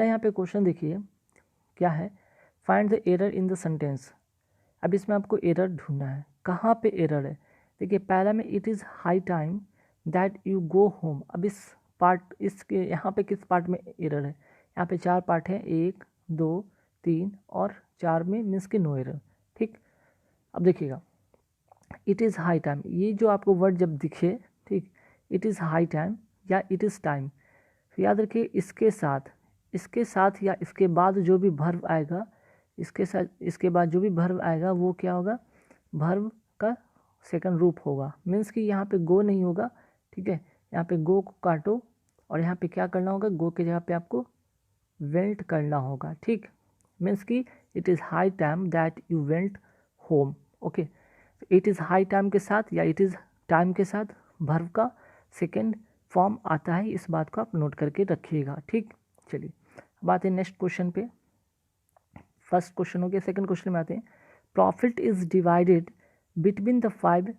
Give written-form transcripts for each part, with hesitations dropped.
यहाँ पे क्वेश्चन देखिए क्या है, find the error in the sentence. अब इसमें आपको एरर ढूंढना है, कहाँ पे एरर है। देखिए पहला में it is high time that you go home. अब इस पार्ट इसके यहाँ पे किस पार्ट में एरर है, यहाँ पे 4 पार्ट हैं, 1 2 3 और 4 में मीन्स कि नो एरर। ठीक, अब देखिएगा इट इज़ हाई टाइम, ये जो आपको वर्ड जब दिखे, ठीक, इट इज़ हाई टाइम या इट इज़ टाइम, तो याद रखिए इसके साथ या इसके बाद जो भी वर्ब आएगा, इसके बाद जो भी वर्ब आएगा वो क्या होगा, वर्ब का सेकंड रूप होगा। मीन्स कि यहाँ पे गो नहीं होगा, ठीक है, यहाँ पे गो को काटो और यहाँ पे क्या करना होगा, गो के जगह पे आपको वेंट करना होगा। ठीक, मीन्स कि it is high time that you went home. Okay, it is high time के साथ या इट इज़ टाइम के साथ वर्ब का सेकेंड फॉर्म आता है, इस बात को आप नोट करके रखिएगा। ठीक, चलिए अब आते हैं नेक्स्ट क्वेश्चन पे। फर्स्ट क्वेश्चन हो गया, सेकंड क्वेश्चन में आते हैं। Profit is divided between the 5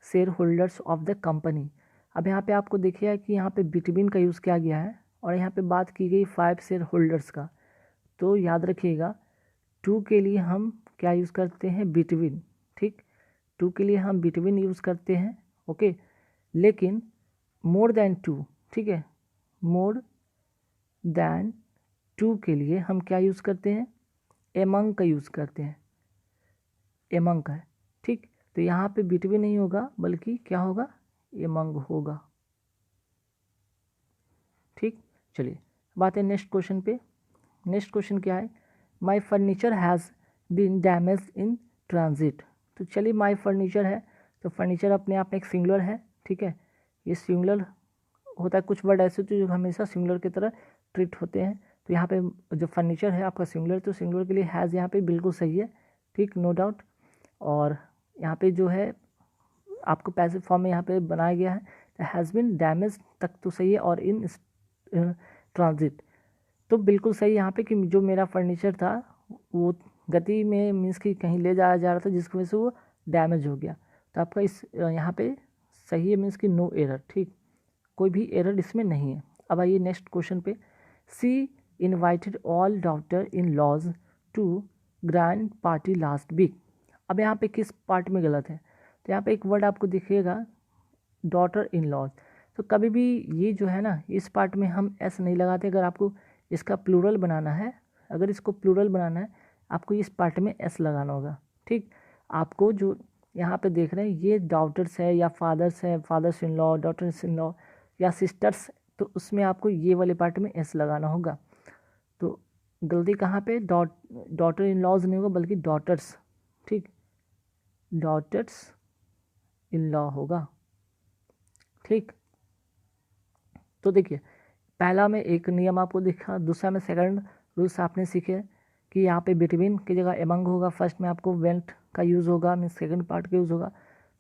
share holders of the company. अब यहाँ पे आपको देखिएगा कि यहाँ पे बिटवीन का यूज़ किया गया है और यहाँ पे बात की गई 5 शेयर होल्डर्स का। तो याद रखिएगा 2 के लिए हम क्या यूज़ करते हैं, बिटवीन। ठीक, 2 के लिए हम बिटवीन यूज़ करते हैं। ओके, लेकिन मोर देन 2, ठीक है, मोर देन 2 के लिए हम क्या यूज़ करते हैं, एमंग का यूज़ करते हैं, एमंग का है। ठीक, तो यहाँ पे बिटवीन नहीं होगा बल्कि क्या होगा, एमंग होगा। ठीक, चलिए बात है नेक्स्ट क्वेश्चन पे। नेक्स्ट क्वेश्चन क्या है, my furniture has been damage in transit. तो चलिए माई फर्नीचर है, तो फर्नीचर अपने आप में एक सिंगुलर है। ठीक है, ये सिंगुलर होता है, कुछ वर्ड ऐसे होते हैं जो हमेशा सिंगुलर की तरह ट्रीट होते हैं। तो यहाँ पे जो फर्नीचर है आपका सिंगुलर, तो सिंगुलर के लिए हैज़ यहाँ पे बिल्कुल सही है। ठीक, नो डाउट। और यहाँ पे जो है आपको पैसिव फॉर्म में यहाँ पे बनाया गया है, हैज़ बीन डैमेज तक तो सही है, और इन ट्रांजिट तो बिल्कुल सही यहाँ पे कि जो मेरा फर्नीचर था वो गति में मीन्स कि कहीं ले जाया जा रहा था जिसकी वजह से वो डैमेज हो गया। तो आपका इस यहाँ पे सही है, मीन्स कि नो एरर। ठीक, कोई भी एरर इसमें नहीं है। अब आइए नेक्स्ट क्वेश्चन पे। She invited all daughter in laws to grand party last week. अब यहाँ पे किस पार्ट में गलत है, तो यहाँ पे एक वर्ड आपको दिखेगा डॉटर इन लॉज। तो कभी भी ये जो है ना, इस पार्ट में हम एस नहीं लगाते। अगर आपको इसका प्लूरल बनाना है, अगर इसको प्लूरल बनाना है आपको इस पार्ट में एस लगाना होगा। ठीक, आपको जो यहाँ पे देख रहे हैं ये डॉटर्स है या फादर्स है, fathers in law, daughters in law या सिस्टर्स, तो उसमें आपको ये वाले पार्ट में एस लगाना होगा। तो गलती कहाँ पे, डॉटर इन लॉज नहीं होगा बल्कि डॉटर्स। ठीक, डॉटर्स इन लॉ होगा। ठीक, तो देखिए पहला में एक नियम आपको दिखा, दूसरा में सेकंड रूल्स आपने सीखे कि यहाँ पे बिटवीन की जगह एमंग होगा, फर्स्ट में आपको वेंट का यूज़ होगा, मीन सेकंड पार्ट का यूज़ होगा।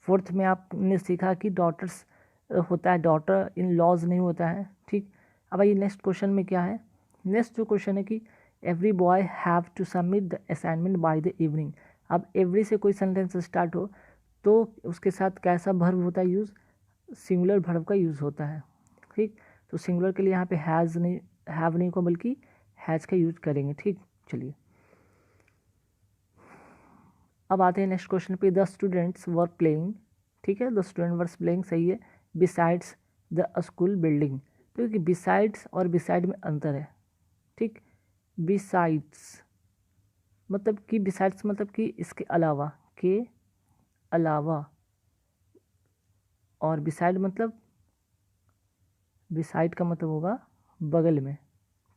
फोर्थ में आपने सीखा कि डॉटर्स होता है, डॉटर इन लॉज नहीं होता है। ठीक, अब आइए नेक्स्ट क्वेश्चन में क्या है। नेक्स्ट जो क्वेश्चन है कि every boy have to submit the assignment by the evening. अब एवरी से कोई सेंटेंस स्टार्ट हो तो उसके साथ कैसा वर्ब होता है यूज़, सिंगुलर वर्ब का यूज़ होता है। ठीक, तो सिंगुलर के लिए यहाँ पे हैज़ नहीं, हैव नहीं को बल्कि हैज़ का यूज करेंगे। ठीक, चलिए अब आते हैं नेक्स्ट क्वेश्चन पे। द स्टूडेंट्स वर प्लेइंग, ठीक है, द स्टूडेंट वर्स प्लेइंग सही है, बिसाइड्स द स्कूल बिल्डिंग। तो बिसाइड्स और बिसाइड में अंतर है। ठीक, बिसाइड्स मतलब कि, बिसाइड्स मतलब कि इसके अलावा, के अलावा, और बिसाइड मतलब, बिसाइड का मतलब होगा बगल में।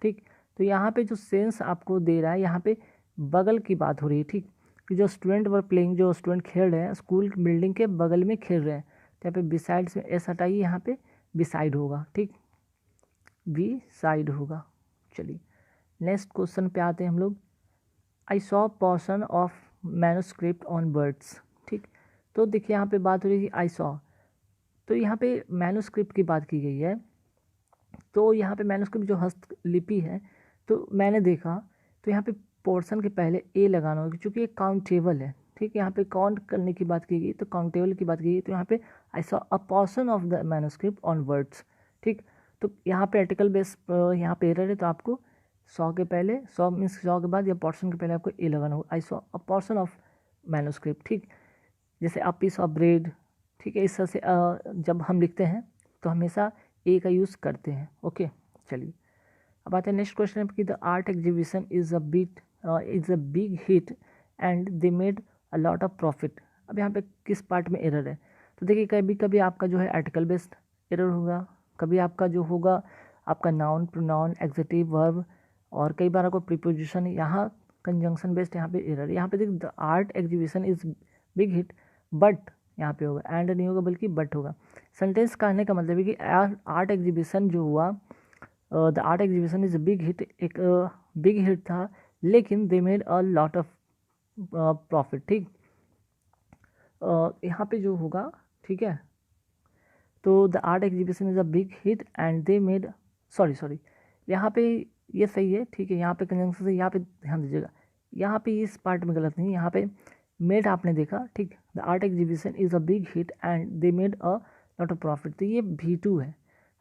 ठीक, तो यहाँ पे जो सेंस आपको दे रहा है, यहाँ पे बगल की बात हो रही है। ठीक, कि जो स्टूडेंट वर प्लेइंग, जो स्टूडेंट खेल रहे हैं स्कूल बिल्डिंग के बगल में खेल रहे हैं, तो यहाँ पे बिसाइड्स में एस हटाइए, यहाँ पे बिसाइड होगा। ठीक, बी साइड होगा। चलिए नेक्स्ट क्वेश्चन पे आते हैं हम लोग। I saw portion of manuscript on birds. ठीक, तो देखिए यहाँ पे बात हो रही है आई सॉ, तो यहाँ पे मैन्युस्क्रिप्ट की बात की गई है। तो यहाँ पे मैन्युस्क्रिप्ट जो हस्तलिपि है, तो मैंने देखा, तो यहाँ पे पोर्शन के पहले ए लगाना होगा क्योंकि ये काउंटेबल है। ठीक है, यहाँ पे काउंट करने की बात की गई, तो काउंटेबल की बात की गई, तो यहाँ पे I saw a portion of the manuscript on words. ठीक, तो यहाँ पे आर्टिकल बेस यहाँ पे एरर है, तो आपको सॉ के पहले, सॉ मीन्स सॉ के बाद या पोर्शन के पहले आपको ए लगाना होगा। I saw a portion of manuscript, ठीक। जैसे अ पीस ऑफ ब्रेड, ठीक है। इस तरह से जब हम लिखते हैं तो हमेशा ए का यूज़ करते हैं। ओके, चलिए अब आते हैं नेक्स्ट क्वेश्चन कि the art exhibition is a big hit and they made a lot of profit. अब यहाँ पे किस पार्ट में एरर है? तो देखिए कभी कभी आपका जो है आर्टिकल बेस्ड एरर होगा, कभी आपका जो होगा आपका नाउन, प्रोनाउन, एग्जेक्टिव, वर्ब, और कई बार आपको प्रीपोजिशन, यहाँ कंजंक्शन बेस्ड यहाँ पे एरर। यहाँ पे देखिए the art exhibition is big hit but, यहाँ पे होगा एंड नहीं होगा बल्कि बट होगा। सेंटेंस कहने का मतलब है कि आर्ट एग्जीबिशन जो हुआ, the art exhibition is big hit, एक बिग हिट था, लेकिन they made a lot of profit, ठीक। यहाँ पे जो होगा, ठीक है, तो the art exhibition is a big hit and they made, sorry यहाँ पे ये सही है, ठीक है। यहाँ पे कंजंक्शन से यहाँ पे ध्यान दीजिएगा, यहाँ पे इस पार्ट में गलत नहीं, यहाँ पे मेड आपने देखा, ठीक। The art exhibition is a big hit and they made a lot of profit, तो ये V2 है।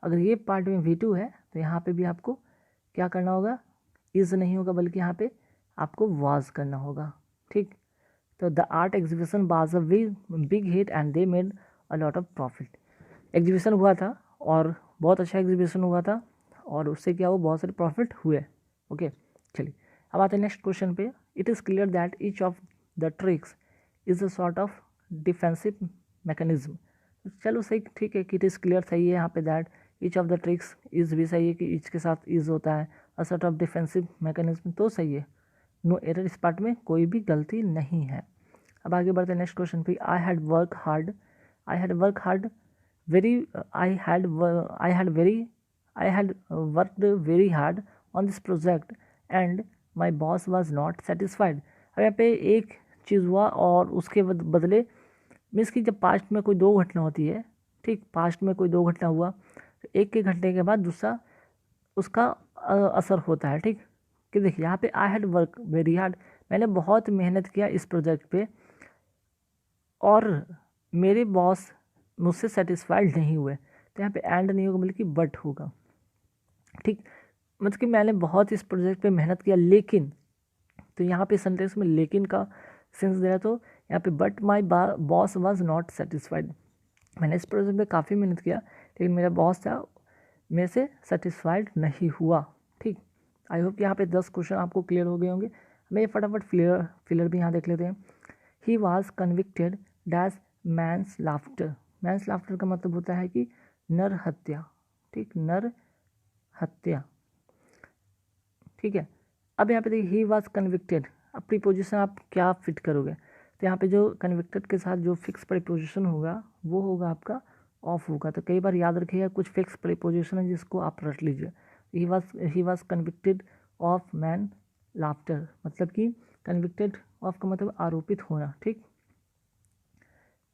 अगर ये पार्ट में V2 है तो यहाँ पे भी आपको क्या करना होगा, इज़ नहीं होगा बल्कि यहाँ पे आपको वाज करना होगा, ठीक। तो the art exhibition was a big hit and they made a lot of profit. Exhibition हुआ था और बहुत अच्छा एग्जीबिशन हुआ था और उससे क्या हुआ, बहुत सारे प्रॉफिट हुए। ओके, चलिए अब आते हैं नेक्स्ट क्वेश्चन पे। It is clear that each of the tricks is a sort of defensive mechanism. चलो सही, ठीक है कि इट इज़ क्लियर सही है, यहाँ पे that each of the tricks is भी सही है कि ईच के साथ इज़ होता है, a sort of defensive mechanism तो सही है, नो एरर, इस पार्ट में कोई भी गलती नहीं है। अब आगे बढ़ते हैं नेक्स्ट क्वेश्चन पे। I had work hard very I had worked very hard on this project and my boss was not satisfied। अब यहाँ पे एक चीज़ हुआ और उसके बदले मीन्स कि जब पास्ट में कोई दो घटना होती है, ठीक, पास्ट में कोई दो घटना हुआ तो एक के घटने के बाद दूसरा उसका असर होता है, ठीक। कि देखिए यहाँ पे I had work very hard, मैंने बहुत मेहनत किया इस प्रोजेक्ट पे और मेरे बॉस मुझसे सेटिस्फाइड नहीं हुए, तो यहाँ पे एंड नहीं होगा बल्कि बट होगा, ठीक। मतलब कि मैंने बहुत इस प्रोजेक्ट पे मेहनत किया लेकिन, तो यहाँ पे सेंटेंस में लेकिन का सेंस दे रहा, तो यहाँ पे but my boss was not satisfied. मैंने इस प्रोजेक्ट में काफ़ी मेहनत किया लेकिन मेरा बॉस था मेरे से सेटिस्फाइड नहीं हुआ, ठीक। आई होप कि यहाँ पे 10 क्वेश्चन आपको क्लियर हो गए होंगे। हमें ये फटाफट फिलर भी यहाँ देख लेते हैं। He was convicted dash man's laughter. Man's laughter का मतलब होता है कि नर हत्या, ठीक, नर हत्या, ठीक है। अब यहाँ पे देखिए ही वॉज कन्विक्टेड, अब प्रीपोजिशन आप क्या फिट करोगे, तो यहाँ पे जो कन्विक्टेड के साथ जो फिक्स प्रीपोजिशन होगा वो होगा आपका ऑफ होगा। तो कई बार याद रखिएगा कुछ फिक्स प्रीपोजिशन है जिसको आप रट लीजिए। ही was convicted of man laughter, मतलब कि कन्विक्टेड ऑफ का मतलब आरोपित होना, ठीक।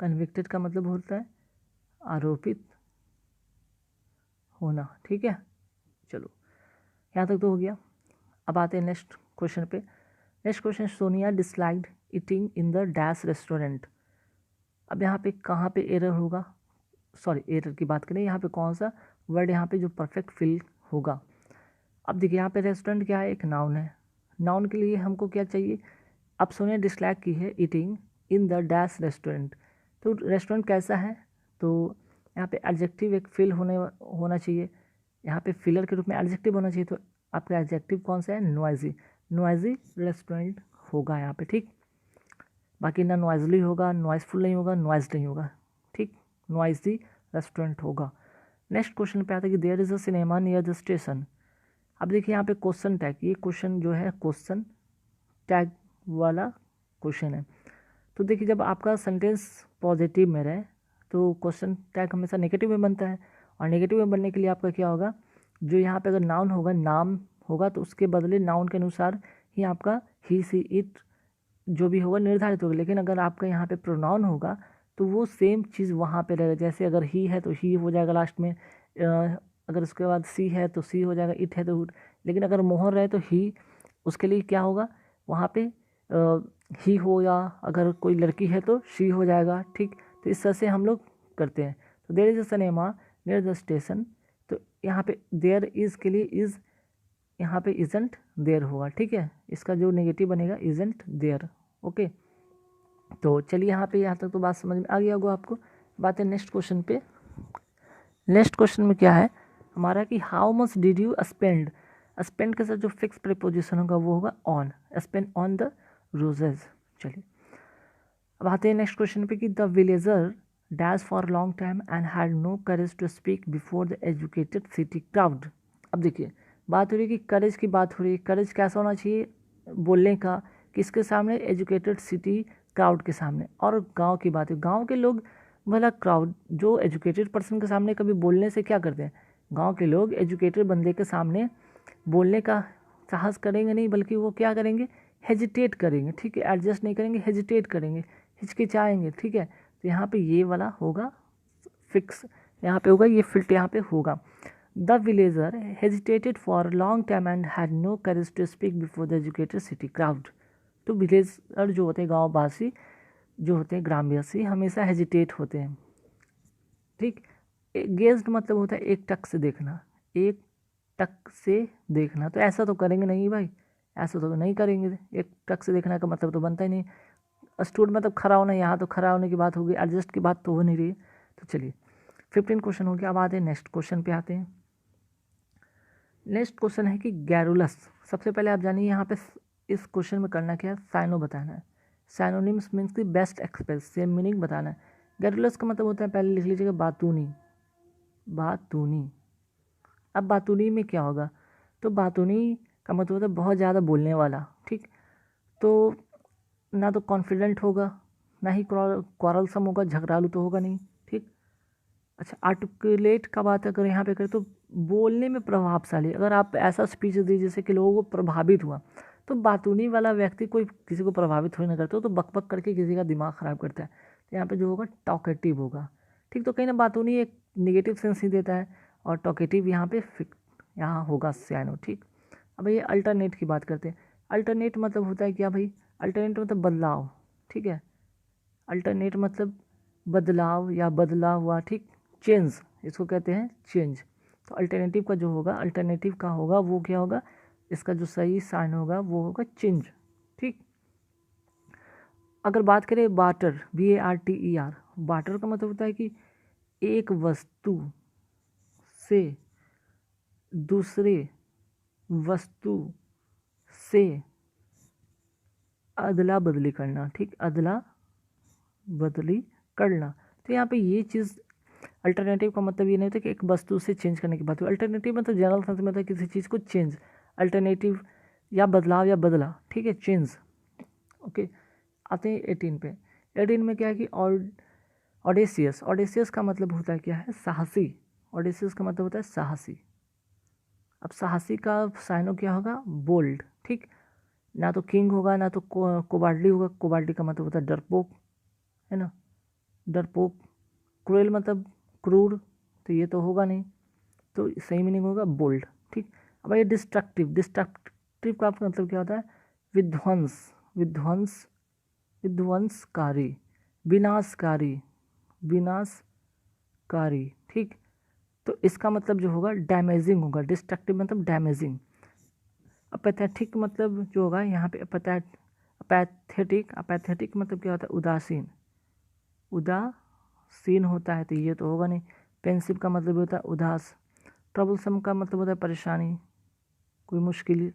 कन्विक्टेड का मतलब होता है आरोपित होना, ठीक है। चलो यहाँ तक तो हो गया। अब आते हैं नेक्स्ट क्वेश्चन पे। Next question, Sonia disliked eating in the dash restaurant. अब यहाँ पे कहाँ पे एरर होगा, सॉरी एरर की बात करें, यहाँ पे कौन सा वर्ड यहाँ पे जो परफेक्ट फिल होगा। अब देखिए यहाँ पे रेस्टोरेंट क्या है, एक नाउन है, नाउन के लिए हमको क्या चाहिए, अब सोनिया डिसलाइक की है eating in the dash restaurant, तो रेस्टोरेंट कैसा है, तो यहाँ पे एडजेक्टिव एक फिल होना चाहिए, यहाँ पे फिलर के रूप में एडजेक्टिव होना चाहिए, तो आपका एडजेक्टिव कौन सा है, नॉइजी, नॉइजी रेस्टोरेंट होगा यहाँ पे, ठीक। बाकी ना नॉइजली होगा, नॉइसफुल नहीं होगा, नॉइज नहीं होगा, ठीक, नॉइजी रेस्टोरेंट होगा। नेक्स्ट क्वेश्चन पे आता है कि there is a cinema near the station. अब देखिए यहाँ पे क्वेश्चन टैग, ये क्वेश्चन जो है क्वेश्चन टैग वाला क्वेश्चन है। तो देखिए जब आपका सेंटेंस पॉजिटिव में रहे तो क्वेश्चन टैग हमेशा नेगेटिव में बनता है, और नेगेटिव में बनने के लिए आपका क्या होगा, जो यहाँ पे अगर नाउन होगा, नाम होगा तो उसके बदले नाउन के अनुसार ही आपका ही सी इट जो भी होगा निर्धारित होगा। लेकिन अगर आपका यहाँ पे प्रोनाउन होगा तो वो सेम चीज़ वहाँ पे रहेगा, जैसे अगर ही है तो ही हो जाएगा लास्ट में, अगर उसके बाद सी है तो सी हो जाएगा, इट है तो उट। लेकिन अगर मोहन रहे तो ही, उसके लिए क्या होगा वहाँ पे ही हो, या अगर कोई लड़की है तो शी हो जाएगा, ठीक। तो इस तरह से हम लोग करते हैं। तो there is a cinema near the station, तो यहाँ पे देयर इज़ के लिए इज़ यहाँ पे इजंट देयर होगा, ठीक है, इसका जो नेगेटिव बनेगा इजंट देयर। ओके, तो चलिए यहाँ तक तो बात समझ में आ गया होगा आपको। बात है नेक्स्ट क्वेश्चन पे। नेक्स्ट क्वेश्चन में क्या है हमारा कि how much did you spend. Spend के साथ जो फिक्स प्रीपोजिशन होगा वो होगा on, spend on the roses. चलिए अब आते हैं नेक्स्ट क्वेश्चन पे कि the villager dash for long time and had no courage to speak before the educated city crowd. अब देखिए बात हो रही है कि करेज की बात हो रही है, करेज कैसा होना चाहिए बोलने का, किसके सामने, एजुकेटेड सिटी क्राउड के सामने। और गांव की बात है, गांव के लोग भला क्राउड जो एजुकेटेड पर्सन के सामने कभी बोलने से क्या करते हैं, गांव के लोग एजुकेटेड बंदे के सामने बोलने का साहस करेंगे नहीं, बल्कि वो क्या करेंगे, हेजिटेट करेंगे, ठीक है, एडजस्ट नहीं करेंगे, हेजिटेट करेंगे, हिचकिचाएंगे, ठीक है। तो यहाँ पे ये वाला होगा फिक्स, यहाँ पे होगा ये फिल्ट यहाँ पे होगा। The villager hesitated for long time and had no courage to speak before the educated city crowd. तो विलेजर जो होते हैं, गाँववासी जो होते हैं, ग्रामवासी, हमेशा हेजिटेट होते हैं, ठीक। गेज्ड मतलब होता है एक टक से देखना, एक टक से देखना, तो ऐसा तो करेंगे नहीं भाई, ऐसा तो नहीं करेंगे, एक टक से देखने का मतलब तो बनता ही नहीं। स्टूड मतलब खड़ा होना, यहाँ तो खड़ा होने की बात होगी, एडजस्ट की बात तो हो नहीं रही है। तो चलिए 15 क्वेश्चन हो गया। अब आते हैं नेक्स्ट क्वेश्चन पे आते हैं। नेक्स्ट क्वेश्चन है कि गैरुलस। सबसे पहले आप जानिए यहाँ पे इस क्वेश्चन में करना क्या है, साइनो बताना है। साइनोनिम्स मीन्स की बेस्ट एक्सप्रेस, सेम मीनिंग बताना है। गैरुलस का मतलब होता है, पहले लिख लीजिएगा बातूनी, बातूनी। अब बातूनी में क्या होगा, तो बातूनी का मतलब होता है बहुत ज़्यादा बोलने वाला, ठीक। तो ना तो कॉन्फिडेंट होगा, ना ही क्वारलसम होगा, झगड़ालू तो होगा नहीं, ठीक। अच्छा आर्टिकुलेट का बात अगर यहाँ पे करें तो बोलने में प्रभावशाली, अगर आप ऐसा स्पीच दी जिससे कि लोगों को प्रभावित हुआ, तो बातूनी वाला व्यक्ति कोई किसी को प्रभावित हो नहीं करता, तो बक बक करके किसी का दिमाग ख़राब करता है। तो यहाँ पे जो होगा टॉकेटिव होगा, ठीक। तो कहीं ना बातूनी एक निगेटिव सेंस ही देता है, और टॉकेटिव यहाँ पे यहाँ होगा सैनो, ठीक। अब ये अल्टरनेट की बात करते हैं। अल्टरनेट मतलब होता है क्या भाई, अल्टरनेट मतलब बदलाव, ठीक है। अल्टरनेट मतलब बदलाव या बदला हुआ, ठीक, चेंज, इसको कहते हैं चेंज। तो अल्टरनेटिव का जो होगा, अल्टरनेटिव का होगा वो क्या होगा, इसका जो सही साइन होगा वो होगा चेंज, ठीक। अगर बात करें बाटर, BARTER, बाटर का मतलब होता है कि एक वस्तु से दूसरे वस्तु से अदला बदली करना, ठीक, अदला बदली करना। तो यहाँ पे ये चीज़ अल्टरनेटिव का मतलब ये नहीं होता कि एक वस्तु से चेंज करने की बात हो। अल्टरनेटिव मतलब जनरल सेंस में होता है किसी चीज़ को चेंज, अल्टरनेटिव या बदलाव या बदला, ठीक है, चेंज। ओके, आते हैं 18 पे। 18 में क्या है कि ऑडेसियस। ऑडेसियस का मतलब होता है क्या है, साहसी। ऑडेसियस का मतलब होता है साहसी। अब साहसी का साइनो क्या होगा, बोल्ड, ठीक। ना तो किंग होगा ना तो कोबार्डली होगा। कोबार्डली का मतलब होता है डरपोक, है ना, डरपोक। क्रूएल मतलब क्रूर, तो ये तो होगा नहीं, तो सही मीनिंग होगा बोल्ड, ठीक। अब ये डिस्ट्रक्टिव। डिस्ट्रक्टिव का मतलब क्या होता है, विध्वंस, विध्वंस, विध्वंसकारी, विनाशकारी, विनाशकारी, ठीक। तो इसका मतलब जो होगा डैमेजिंग होगा। डिस्ट्रक्टिव मतलब डैमेजिंग। अपैथेटिक मतलब जो होगा यहाँ पे अपैथेटिक, अपैथेटिक मतलब क्या होता है, उदासीन, उदासीन होता है, तो ये तो होगा नहीं। पेंसिव का मतलब होता है उदास। ट्रबलसम का मतलब होता है परेशानी, कोई मुश्किल,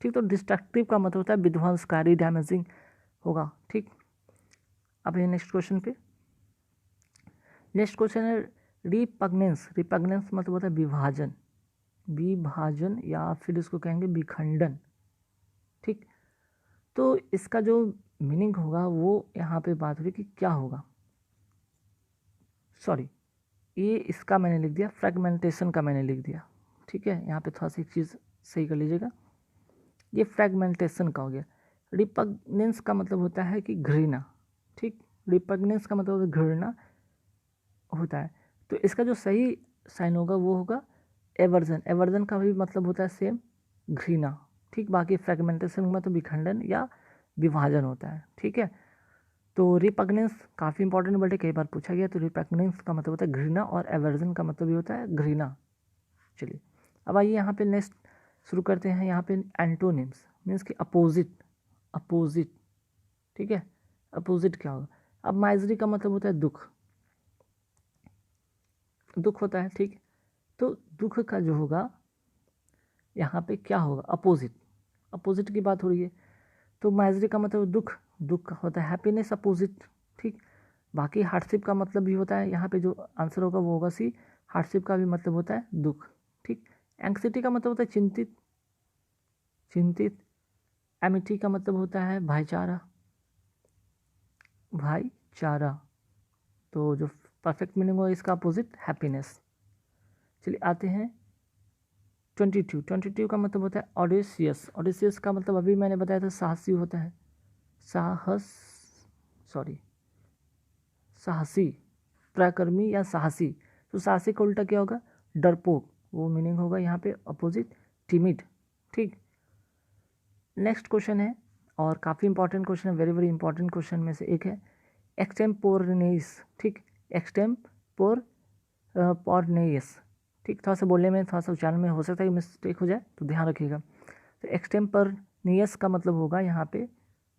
ठीक। तो डिस्ट्रक्टिव का मतलब होता है विध्वंसकारी, डैमेजिंग होगा, ठीक। अब ये नेक्स्ट क्वेश्चन पे। नेक्स्ट क्वेश्चन है रिपग्नेंस। रिपग्नेंस मतलब होता है विभाजन, विभाजन या फिर इसको कहेंगे विखंडन, ठीक। तो इसका जो मीनिंग होगा वो यहाँ पे बात हो रही कि क्या होगा, सॉरी ये इसका मैंने लिख दिया, फ्रेगमेंटेशन का मैंने लिख दिया, ठीक है। यहाँ पे थोड़ा सी एक चीज़ सही कर लीजिएगा, ये फ्रेगमेंटेशन का हो गया। रिपग्नेंस का मतलब होता है कि घृणा, ठीक। रिपग्नेंस का मतलब घृणा होता है। तो इसका जो सही साइन होगा वो होगा एवर्जन। एवर्जन का भी मतलब होता है सेम, घृणा, ठीक। बाकी फ्रेगमेंटेशन में तो विखंडन या विभाजन होता है, ठीक है। तो रिपग्नेंस काफ़ी इंपॉर्टेंट वर्ड है, कई बार पूछा गया। तो रिपग्नेंस का मतलब होता है घृणा और एवर्जन का मतलब ये होता है घृणा। चलिए अब आइए यहाँ पे नेक्स्ट शुरू करते हैं यहाँ पे एंटोनिम्स मीन्स कि अपोजिट, ठीक है। अपोजिट क्या होगा? अब माइजरी का मतलब होता है दुख होता है, ठीक। तो दुख का जो होगा यहाँ पे क्या होगा? अपोजिट की बात हो रही है, तो माइजरी का मतलब दुख होता है, हैप्पीनेस अपोजिट, ठीक। बाकी हार्डशिप का मतलब भी होता है, यहाँ पे जो आंसर होगा वो होगा सी। हार्डशिप का भी मतलब होता है दुख, ठीक। एंग्जाइटी का मतलब होता है चिंतित। एमिटी का मतलब होता है भाईचारा। तो जो परफेक्ट मीनिंग होगा इसका अपोजिट हैप्पीनेस। चलिए आते हैं 22 का मतलब होता है ऑडेसियस का मतलब अभी मैंने बताया था साहसी होता है, साहसी, पराक्रमी या साहसी। तो साहसी का उल्टा क्या होगा? डरपोक, वो मीनिंग होगा यहाँ पे अपोजिट टिमिड, ठीक। नेक्स्ट क्वेश्चन है और काफ़ी इंपॉर्टेंट क्वेश्चन है, वेरी वेरी इंपॉर्टेंट क्वेश्चन में से एक है एक्सटेम्पोरेनेस, ठीक। एक्सटेम्पोरनेस, ठीक। थोड़ा सा बोलने में, थोड़ा सा उच्चारण में हो सकता है कि मिस्टेक हो जाए, तो ध्यान रखिएगा। तो एक्सटेम्पोरनेस का मतलब होगा यहाँ पे,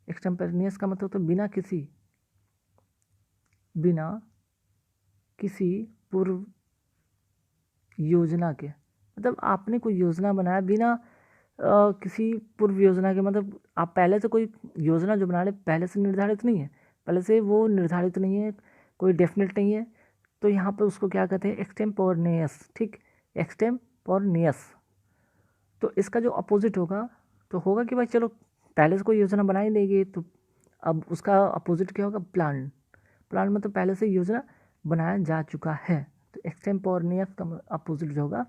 एक्सटेम्पोरनेस का मतलब तो बिना किसी पूर्व योजना के, मतलब आपने कोई योजना बनाया बिना किसी पूर्व योजना के, मतलब आप पहले से कोई योजना जो बना रहे पहले से निर्धारित नहीं है, कोई डेफिनेट नहीं है, तो यहाँ पर उसको क्या कहते हैं? एक्सटेम्पोरनेस, ठीक। एक्सटेम्पोरनेस। तो इसका जो अपोजिट होगा तो होगा कि भाई चलो पहले से कोई योजना बना ही नहीं गई, तो अब उसका अपोजिट क्या होगा? प्लान मतलब पहले से योजना बनाया जा चुका है, तो एक्सटेम्पोरनेस का अपोजिट जो होगा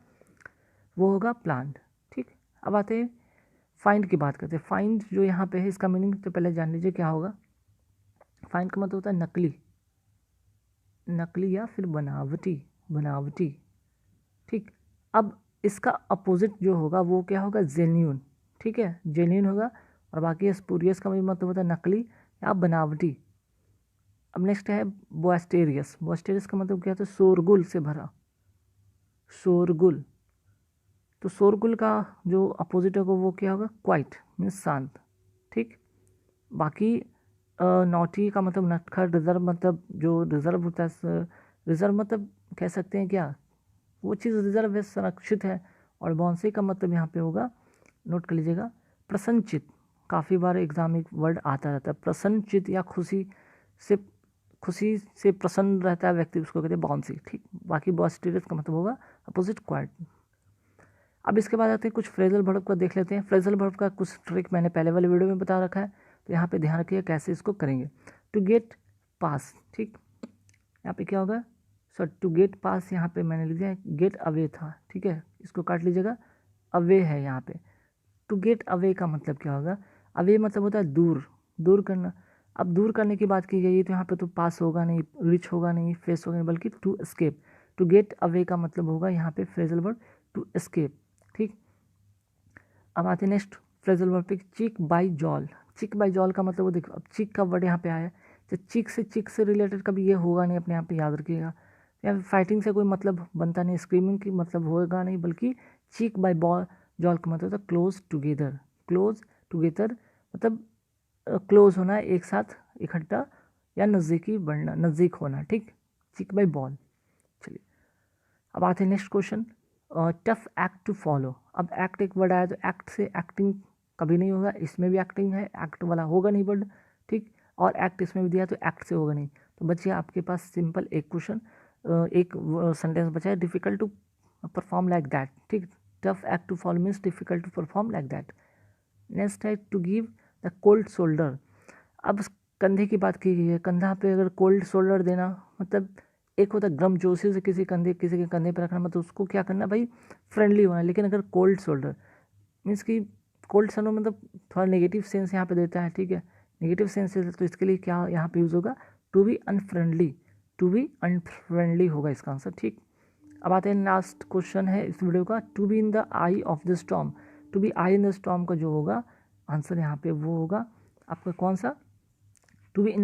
वो होगा प्लान्ड, ठीक। अब आते हैं फाइंड की बात करते हैं। फाइंड जो यहाँ पे है इसका मीनिंग तो पहले जान लीजिए क्या होगा। फाइंड का मतलब होता है नकली या फिर बनावटी, ठीक। अब इसका अपोजिट जो होगा वो क्या होगा? जेन्यून, ठीक है, जेन्यून होगा। और बाकी स्पूरियस का भी मतलब होता है नकली या बनावटी। अब नेक्स्ट है बोएस्टेरियस का मतलब क्या होता है? शोरगुल से भरा, शोरगुल। तो शोरगुल का जो अपोजिट होगा वो क्या होगा? क्वाइट मीन्स शांत, ठीक। बाकी नॉटी का मतलब नटखट, रिजर्व मतलब जो रिजर्व होता है, रिजर्व मतलब कह सकते हैं क्या वो चीज़ रिजर्व है, संरक्षित है। और बॉन्सी का मतलब यहाँ पे होगा, नोट कर लीजिएगा, प्रसन्नचित। काफ़ी बार एग्जाम में वर्ड आता रहता है प्रसन्नचित, या खुशी से प्रसन्न रहता है व्यक्ति, उसको कहते हैं बॉन्सी, ठीक। बाकी बॉस्टेरियस का मतलब होगा अपोजिट क्वाइट। अब इसके बाद आते हैं कुछ फ्रेजल वर्ब का देख लेते हैं। फ्रेजल वर्ब का कुछ ट्रिक मैंने पहले वाले वीडियो में बता रखा है, तो यहाँ पे ध्यान रखिए कैसे इसको करेंगे। टू गेट पास, ठीक। यहाँ पे क्या होगा? टू गेट पास यहाँ पे मैंने लिख दिया गेट अवे था, ठीक है, इसको काट लीजिएगा, अवे है यहाँ पे। टू गेट अवे का मतलब क्या होगा? अवे मतलब होता है दूर करना। अब दूर करने की बात की गई है तो यहाँ पे तो पास होगा नहीं, रिच होगा नहीं, फेस होगा नहीं, बल्कि to escape. To get away का मतलब होगा यहाँ पे फ्रेजल वर्ब टू एस्केप, ठीक। अब आते हैं नेक्स्ट फ्रेजल वर्ब पे, चिक बाई जॉल का मतलब वो देखो, अब चिक का वर्ड यहाँ पे आया है, तो चिक से रिलेटेड कभी ये होगा नहीं, अपने यहाँ पे याद रखिएगा। या फाइटिंग से कोई मतलब बनता नहीं, स्क्रीमिंग की मतलब होगा नहीं, बल्कि चिक बाई जॉल का मतलब होता है क्लोज टुगेदर मतलब क्लोज होना, एक साथ इकट्ठा, या नज़दीक होना, ठीक। चिक बाई बॉल। चलिए अब आते हैं next question, tough act to follow. अब एक्ट एक वर्ड आया तो एक्ट से एक्टिंग कभी नहीं होगा, इसमें भी एक्टिंग है, एक्ट वाला होगा नहीं वर्ड, ठीक। और एक्ट इसमें भी दिया तो एक्ट से होगा नहीं। तो बच्चे आपके पास सिंपल एक क्वेश्चन, एक सेंटेंस बचा है, difficult to perform like that, ठीक। Tough act to follow means difficult to perform like that. Next है to give the cold shoulder. अब कंधे की बात की गई है, कंधा पे अगर कोल्ड शोल्डर देना मतलब एक होता है गर्मजोशी से किसी के कंधे पर रखना, मतलब उसको क्या करना भाई, फ्रेंडली होना। लेकिन अगर कोल्ड शोल्डर मीन्स कि कोल्ड शोल्डर मतलब थोड़ा नेगेटिव सेंस यहाँ पे देता है, ठीक है, नेगेटिव सेंस है, तो इसके लिए क्या यहाँ पे यूज़ होगा? टू बी अनफ्रेंडली होगा इसका आंसर, ठीक। अब आते हैं लास्ट क्वेश्चन है इस वीडियो का, to be in the eye of the storm. To be eye in the storm का जो होगा आंसर यहाँ पे वो होगा आपका कौन सा? To be